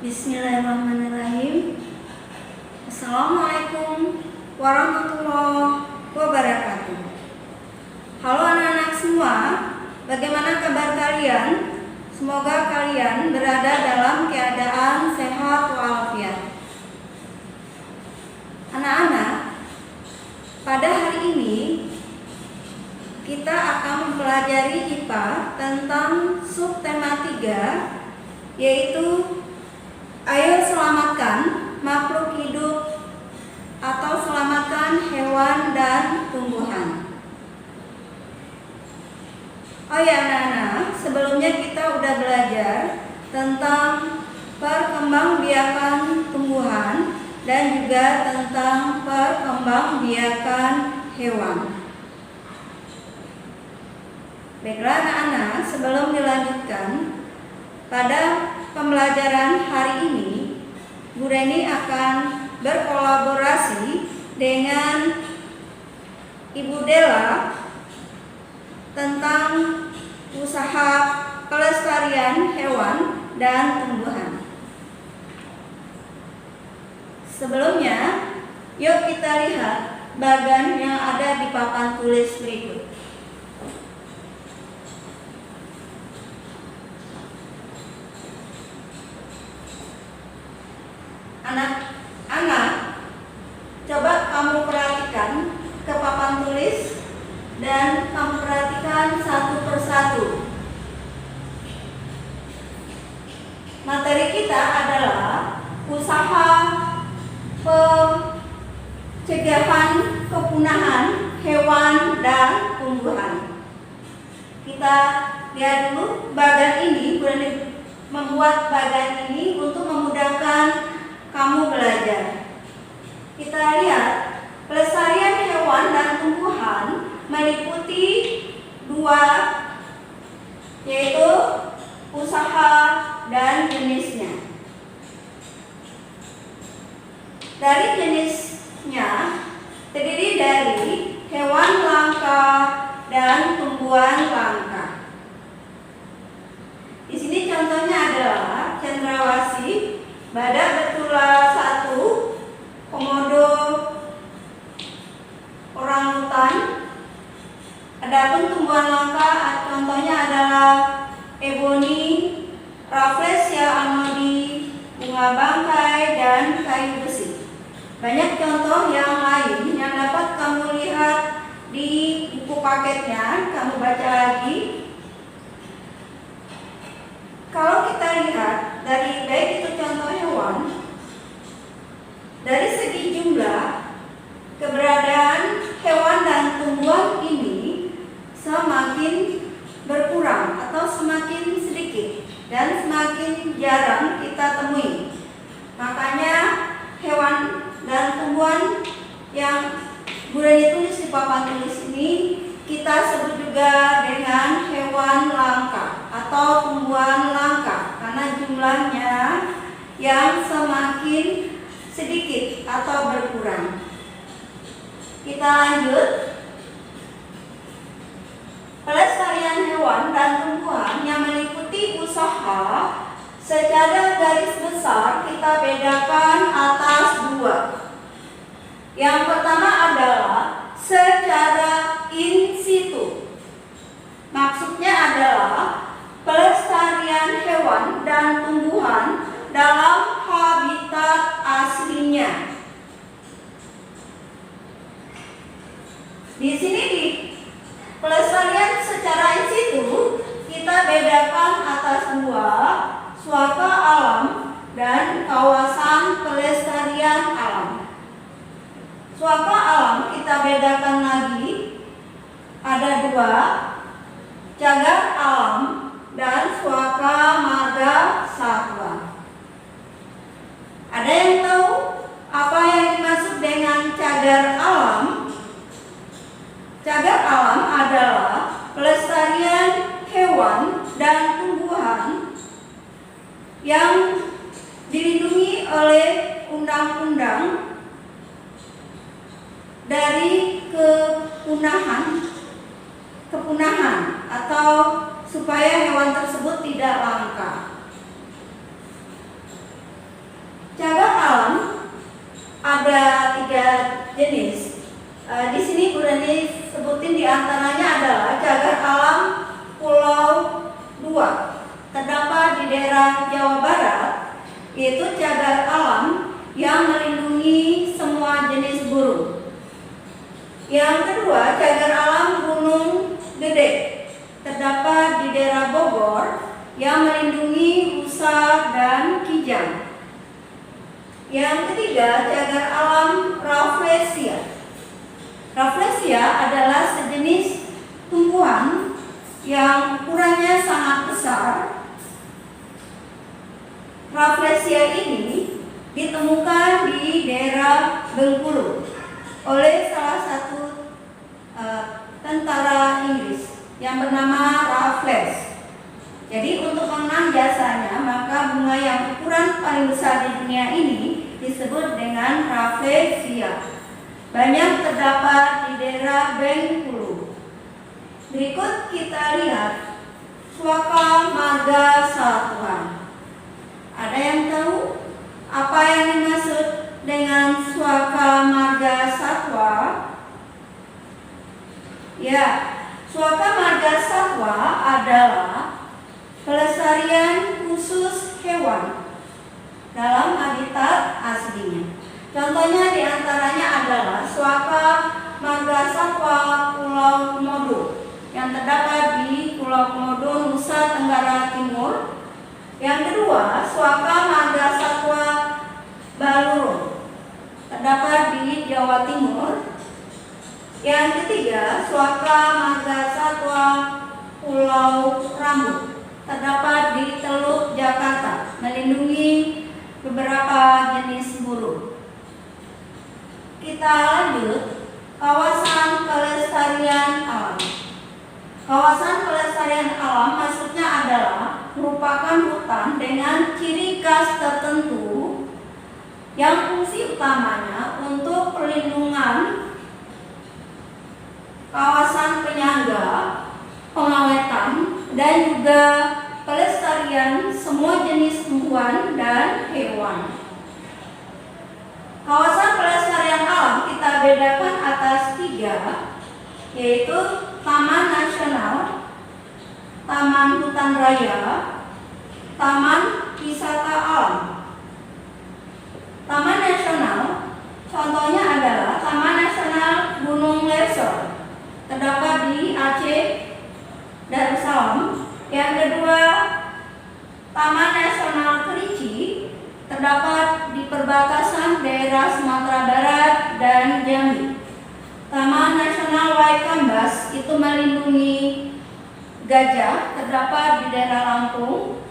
Bismillahirrahmanirrahim. Assalamualaikum warahmatullahi wabarakatuh. Halo anak-anak semua, bagaimana kabar kalian? Semoga kalian berada dalam keadaan sehat walafiat. Anak-anak, pada hari ini kita akan mempelajari IPA tentang subtema 3, yaitu ayo selamatkan makhluk hidup atau selamatkan hewan dan tumbuhan. Oh ya anak-anak, sebelumnya kita udah belajar tentang perkembangbiakan tumbuhan dan juga tentang perkembangbiakan hewan. Baiklah anak-anak, sebelum dilanjutkan, pada pembelajaran hari ini Bu Reni akan berkolaborasi dengan Ibu Della tentang usaha pelestarian hewan dan tumbuhan. Sebelumnya, yuk kita lihat bagan yang ada di papan tulis berikut. Anak-anak, coba kamu perhatikan ke papan tulis dan kamu perhatikan satu persatu. Materi kita adalah usaha pencegahan kepunahan hewan dan tumbuhan. Kita lihat dulu bagan ini, membuat bagan ini untuk memudahkan kamu belajar. Kita lihat pelestarian hewan dan tumbuhan meliputi dua, yaitu usaha dan jenisnya. Dari jenisnya terdiri dari hewan langka dan tumbuhan langka. Di sini contohnya adalah cendrawasih, badak betula 1, komodo, orangutan. Adapun tumbuhan langka contohnya adalah eboni, rafflesia amodi, bunga bangkai, dan kayu besi. Banyak contoh yang lain yang dapat kamu lihat di buku paketnya, kamu baca lagi. Kalau kita lihat dari baik itu contoh hewan, dari segi jumlah, keberadaan hewan dan tumbuhan ini semakin berkurang atau semakin sedikit dan semakin jarang kita temui. Makanya hewan dan tumbuhan yang Bu Reni tulis di papan tulis ini kita sebut juga dengan hewan langka atau tumbuhan langka karena jumlahnya yang semakin sedikit atau berkurang. Kita lanjut. Pelestarian hewan dan tumbuhan yang meliputi usaha secara garis besar kita bedakan atas dua. Yang pertama adalah secara in situ. Maksudnya adalah pelestarian hewan dan tumbuhan dalam habitat aslinya. Di sini di pelestarian secara in situ kita bedakan atas dua, suaka alam dan kawasan pelestarian alam. Suaka alam kita bedakan lagi, ada dua, cagar alam dan suaka marga satwa. Ada yang tahu apa yang dimaksud dengan cagar alam? Cagar alam adalah pelestarian hewan dan tumbuhan yang dilindungi oleh undang-undang dari kepunahan atau supaya hewan tersebut tidak langka. ada 3 jenis. Di sini Bu Rani sebutin diantaranya adalah cagar alam Pulau 2, terdapat di daerah Jawa Barat, yaitu cagar alam yang melindungi semua jenis burung. Yang kedua, cagar alam Gunung Gede, terdapat di daerah Bogor, yang melindungi rusa dan kijang. Yang ketiga, cagar alam Rafflesia. Rafflesia adalah sejenis tumbuhan yang ukurannya sangat besar. Rafflesia ini ditemukan di daerah Bengkulu oleh salah satu tentara Inggris yang bernama Raffles. Jadi untuk mengenang jasanya, maka bunga yang ukuran paling besar di dunia ini disebut dengan Rafflesia. Banyak terdapat di daerah Bengkulu. Berikut kita lihat Suaka Marga Satwa. Ada yang tahu apa yang dimaksud dengan Suaka Marga Satwa? Ya, Suaka Marga Satwa adalah pelestarian khusus hewan dalam habitat aslinya. Contohnya diantaranya adalah Suaka Marga Satwa Pulau Komodo yang terdapat di Pulau Komodo, Nusa Tenggara Timur. Yang kedua, Suaka Marga Satwa Baluro, terdapat di Jawa Timur. Yang ketiga, Suaka Marga Satwa Pulau Rambut, terdapat di Teluk Jakarta, melindungi beberapa jenis burung. Kita lanjut, kawasan pelestarian alam. Kawasan pelestarian alam maksudnya adalah merupakan hutan dengan ciri khas tertentu yang fungsi utamanya untuk perlindungan kawasan penyangga, pengawetan, dan juga pelestarian semua jenis tumbuhan dan hewan. Kawasan pelestarian alam kita bedakan atas 3, yaitu Taman Nasional, Taman Hutan Raya, Taman Wisata Alam. Taman Nasional contohnya adalah Taman Nasional Gunung Lerser, terdapat di Aceh, Darussalam. Yang kedua, Taman Nasional Kerinci, terdapat di perbatasan daerah Sumatera Barat dan Jambi. Taman Nasional Waikambas itu melindungi gajah, terdapat di daerah Lampung.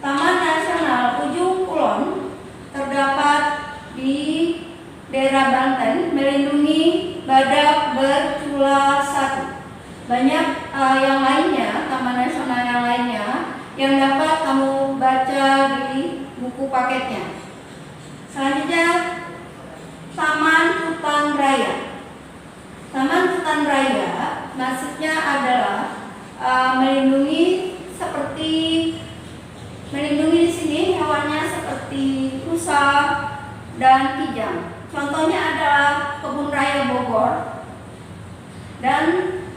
Taman Nasional Ujung Kulon terdapat di daerah Banten, melindungi badak bercula 1. Banyak yang lainnya, taman nasional yang lainnya yang dapat kamu baca di buku paketnya. Selanjutnya, Taman Hutan Raya. Taman Hutan Raya maksudnya adalah melindungi di sini hewannya seperti rusa dan kijang. Contohnya adalah Kebun Raya Bogor dan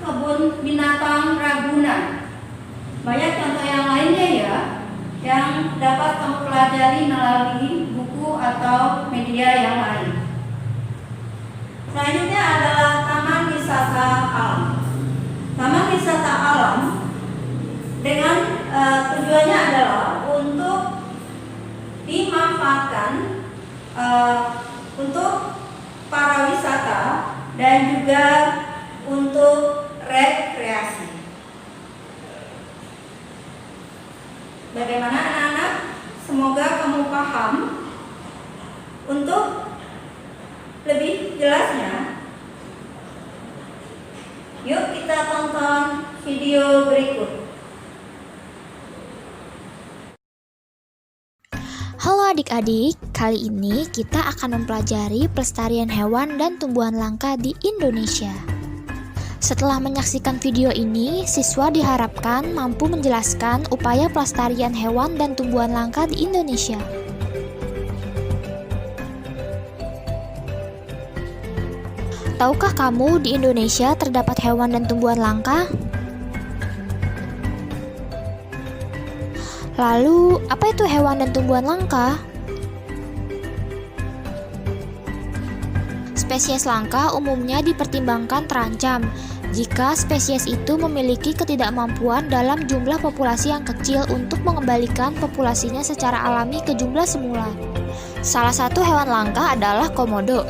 Kebun Binatang Ragunan. Banyak contoh yang lainnya ya, yang dapat kamu pelajari melalui buku atau media yang lain. Selanjutnya adalah Taman Wisata Alam. Taman Wisata Alam dengan tujuannya adalah untuk dimanfaatkan untuk para wisata dan juga untuk rekreasi. Bagaimana anak-anak? Semoga kamu paham. Untuk lebih jelasnya, yuk kita tonton video berikut. Halo adik-adik, kali ini kita akan mempelajari pelestarian hewan dan tumbuhan langka di Indonesia. Setelah menyaksikan video ini, siswa diharapkan mampu menjelaskan upaya pelestarian hewan dan tumbuhan langka di Indonesia. Tahukah kamu di Indonesia terdapat hewan dan tumbuhan langka? Lalu, apa itu hewan dan tumbuhan langka? Spesies langka umumnya dipertimbangkan terancam jika spesies itu memiliki ketidakmampuan dalam jumlah populasi yang kecil untuk mengembalikan populasinya secara alami ke jumlah semula. Salah satu hewan langka adalah komodo.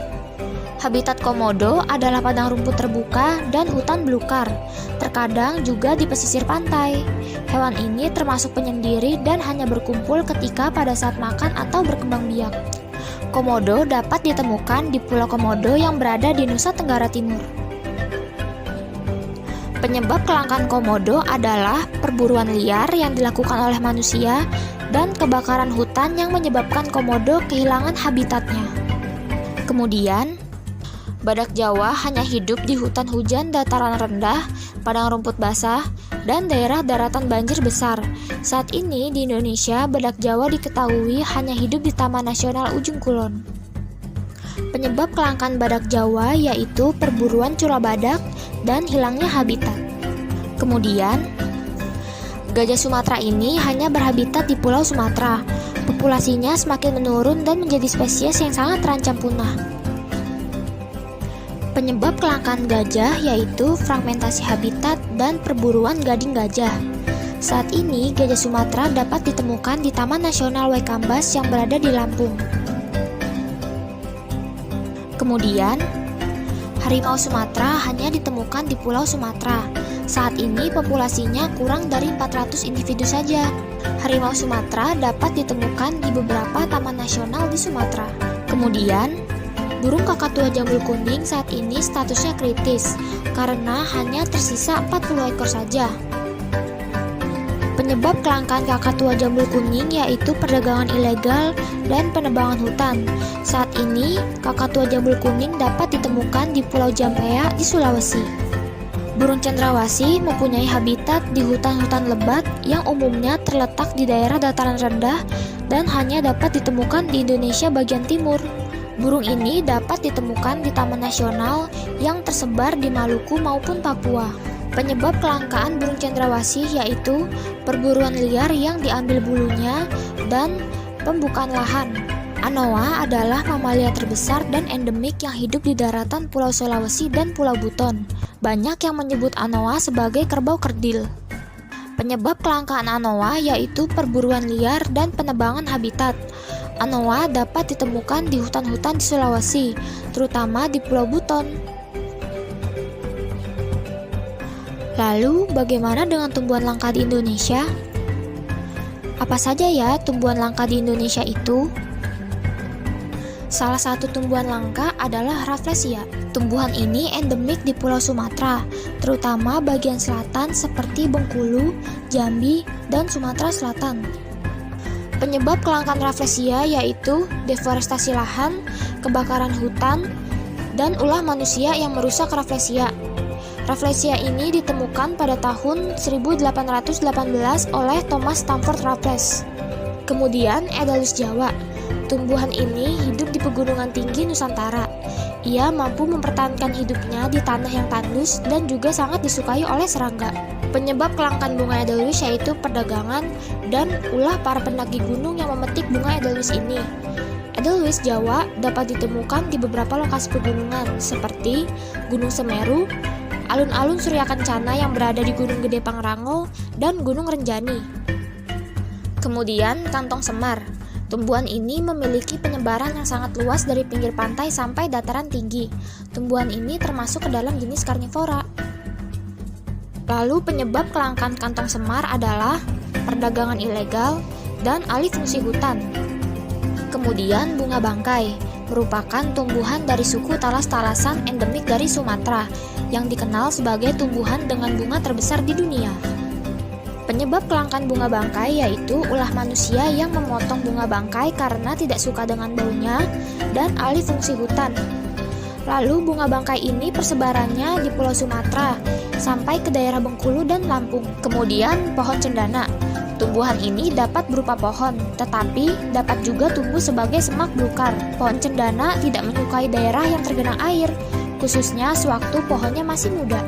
Habitat komodo adalah padang rumput terbuka dan hutan belukar, terkadang juga di pesisir pantai. Hewan ini termasuk penyendiri dan hanya berkumpul ketika pada saat makan atau berkembang biak. Komodo dapat ditemukan di Pulau Komodo yang berada di Nusa Tenggara Timur. Penyebab kelangkaan komodo adalah perburuan liar yang dilakukan oleh manusia dan kebakaran hutan yang menyebabkan komodo kehilangan habitatnya. Kemudian, badak Jawa hanya hidup di hutan hujan dataran rendah, padang rumput basah, dan daerah daratan banjir besar. Saat ini di Indonesia, badak Jawa diketahui hanya hidup di Taman Nasional Ujung Kulon. Penyebab kelangkaan badak Jawa yaitu perburuan cura badak dan hilangnya habitat. Kemudian, gajah Sumatera ini hanya berhabitat di Pulau Sumatera. Populasinya semakin menurun dan menjadi spesies yang sangat terancam punah. Penyebab kelangkaan gajah yaitu fragmentasi habitat dan perburuan gading gajah. Saat ini, gajah Sumatera dapat ditemukan di Taman Nasional Waikambas yang berada di Lampung. Kemudian, harimau Sumatera hanya ditemukan di Pulau Sumatera. Saat ini populasinya kurang dari 400 individu saja. Harimau Sumatera dapat ditemukan di beberapa taman nasional di Sumatera. Kemudian, burung kakatua jambul kuning saat ini statusnya kritis karena hanya tersisa 40 ekor saja. Penyebab kelangkaan kakatua jambul kuning yaitu perdagangan ilegal dan penebangan hutan. Saat ini, kakatua jambul kuning dapat ditemukan di Pulau Jampea di Sulawesi. Burung cendrawasih mempunyai habitat di hutan-hutan lebat yang umumnya terletak di daerah dataran rendah dan hanya dapat ditemukan di Indonesia bagian timur. Burung ini dapat ditemukan di taman nasional yang tersebar di Maluku maupun Papua. Penyebab kelangkaan burung cendrawasih yaitu perburuan liar yang diambil bulunya dan pembukaan lahan. Anoa adalah mamalia terbesar dan endemik yang hidup di daratan Pulau Sulawesi dan Pulau Buton. Banyak yang menyebut anoa sebagai kerbau kerdil. Penyebab kelangkaan anoa yaitu perburuan liar dan penebangan habitat. Anoa dapat ditemukan di hutan-hutan di Sulawesi, terutama di Pulau Buton. Lalu, bagaimana dengan tumbuhan langka di Indonesia? Apa saja ya tumbuhan langka di Indonesia itu? Salah satu tumbuhan langka adalah Rafflesia. Tumbuhan ini endemik di Pulau Sumatera, terutama bagian selatan seperti Bengkulu, Jambi, dan Sumatera Selatan. Penyebab kelangkaan Rafflesia yaitu deforestasi lahan, kebakaran hutan, dan ulah manusia yang merusak Rafflesia. Rafflesia ini ditemukan pada tahun 1818 oleh Thomas Stamford Raffles. Kemudian Edelweiss Jawa. Tumbuhan ini hidup di pegunungan tinggi Nusantara. Ia mampu mempertahankan hidupnya di tanah yang tandus dan juga sangat disukai oleh serangga. Penyebab kelangkaan bunga Edelweiss yaitu perdagangan dan ulah para pendaki gunung yang memetik bunga Edelweiss ini. Edelweiss Jawa dapat ditemukan di beberapa lokasi pegunungan seperti Gunung Semeru, alun-alun Surya Kencana yang berada di Gunung Gede Pangrango, dan Gunung Renjani. Kemudian kantong semar. Tumbuhan ini memiliki penyebaran yang sangat luas dari pinggir pantai sampai dataran tinggi. Tumbuhan ini termasuk ke dalam jenis karnivora. Lalu penyebab kelangkaan kantong semar adalah perdagangan ilegal dan alih fungsi hutan. Kemudian bunga bangkai merupakan tumbuhan dari suku talas-talasan endemik dari Sumatera yang dikenal sebagai tumbuhan dengan bunga terbesar di dunia. Penyebab kelangkaan bunga bangkai yaitu ulah manusia yang memotong bunga bangkai karena tidak suka dengan baunya dan alih fungsi hutan. Lalu bunga bangkai ini persebarannya di Pulau Sumatera sampai ke daerah Bengkulu dan Lampung. Kemudian pohon cendana. Tumbuhan ini dapat berupa pohon, tetapi dapat juga tumbuh sebagai semak belukar. Pohon cendana tidak menyukai daerah yang tergenang air. khususnya sewaktu pohonnya masih muda.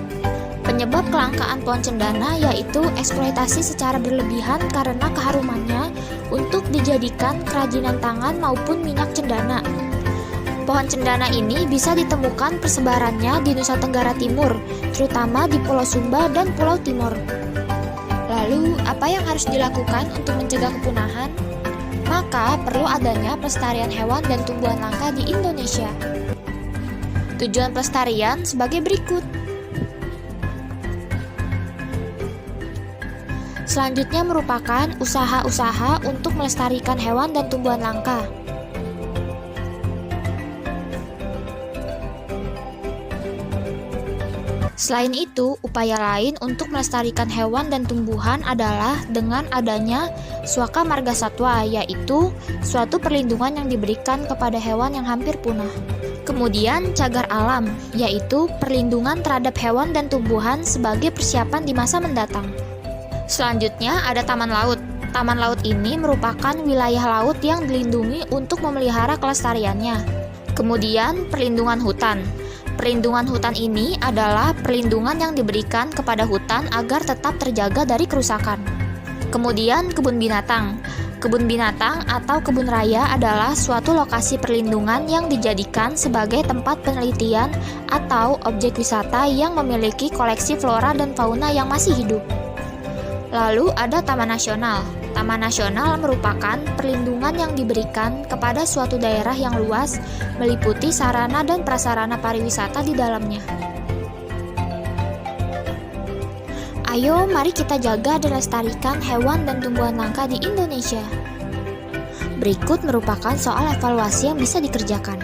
Penyebab kelangkaan pohon cendana yaitu eksploitasi secara berlebihan karena keharumannya untuk dijadikan kerajinan tangan maupun minyak cendana. Pohon cendana ini bisa ditemukan persebarannya di Nusa Tenggara Timur, terutama di Pulau Sumba dan Pulau Timor. Lalu, apa yang harus dilakukan untuk mencegah kepunahan? Maka, perlu adanya pelestarian hewan dan tumbuhan langka di Indonesia. Tujuan pelestarian sebagai berikut. Selanjutnya merupakan usaha-usaha untuk melestarikan hewan dan tumbuhan langka. Selain itu, upaya lain untuk melestarikan hewan dan tumbuhan adalah dengan adanya Suaka Marga Satwa, yaitu suatu perlindungan yang diberikan kepada hewan yang hampir punah. Kemudian cagar alam, yaitu perlindungan terhadap hewan dan tumbuhan sebagai persiapan di masa mendatang. Selanjutnya ada taman laut. Taman laut ini merupakan wilayah laut yang dilindungi untuk memelihara kelestariannya. Kemudian perlindungan hutan. Perlindungan hutan ini adalah perlindungan yang diberikan kepada hutan agar tetap terjaga dari kerusakan. Kemudian kebun binatang. Kebun binatang atau kebun raya adalah suatu lokasi perlindungan yang dijadikan sebagai tempat penelitian atau objek wisata yang memiliki koleksi flora dan fauna yang masih hidup. Lalu ada Taman Nasional. Taman Nasional merupakan perlindungan yang diberikan kepada suatu daerah yang luas, meliputi sarana dan prasarana pariwisata di dalamnya. Ayo, mari kita jaga dan lestarikan hewan dan tumbuhan langka di Indonesia. Berikut merupakan soal evaluasi yang bisa dikerjakan.